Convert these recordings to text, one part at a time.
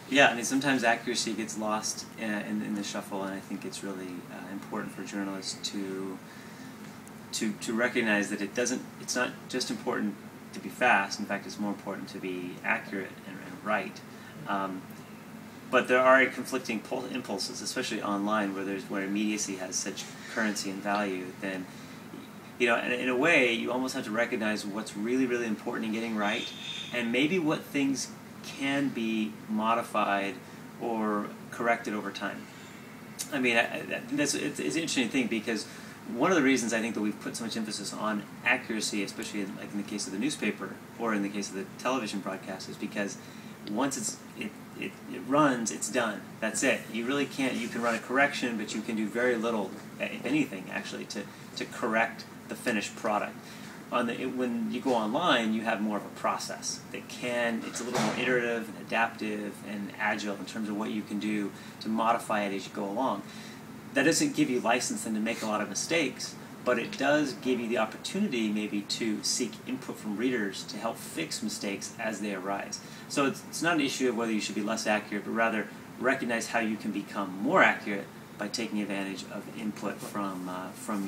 Yeah, I mean, sometimes accuracy gets lost in the shuffle, and I think it's really important for journalists to recognize that it's not just important to be fast. In fact, it's more important to be accurate and right. But there are conflicting impulses, especially online, where immediacy has such currency and value. Then, in a way, you almost have to recognize what's really, really important in getting right, and maybe what things can be modified or corrected over time. I mean, it's an interesting thing, because one of the reasons I think that we've put so much emphasis on accuracy, especially like in the case of the newspaper or in the case of the television broadcast, is because once it runs, it's done. That's it. You really can't. You can run a correction, but you can do very little, if anything, actually, to correct the finished product. When you go online, you have more of a process it's a little more iterative and adaptive and agile in terms of what you can do to modify it as you go along. That doesn't give you license then to make a lot of mistakes, but it does give you the opportunity maybe to seek input from readers to help fix mistakes as they arise. So it's not an issue of whether you should be less accurate, but rather recognize how you can become more accurate by taking advantage of input from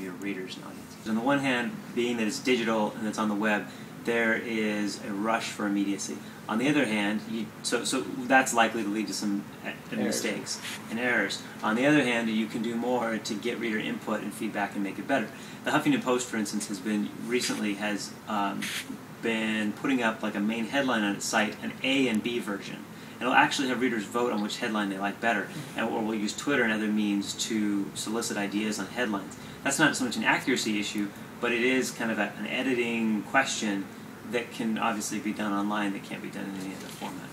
your readers and audience. On the one hand, being that it's digital and it's on the web, there is a rush for immediacy. On the other hand, so that's likely to lead to some mistakes and errors. On the other hand, you can do more to get reader input and feedback and make it better. The Huffington Post, for instance, has been putting up like a main headline on its site, an A and B version. And it'll actually have readers vote on which headline they like better, or we'll use Twitter and other means to solicit ideas on headlines. That's not so much an accuracy issue, but it is kind of an editing question that can obviously be done online that can't be done in any other format.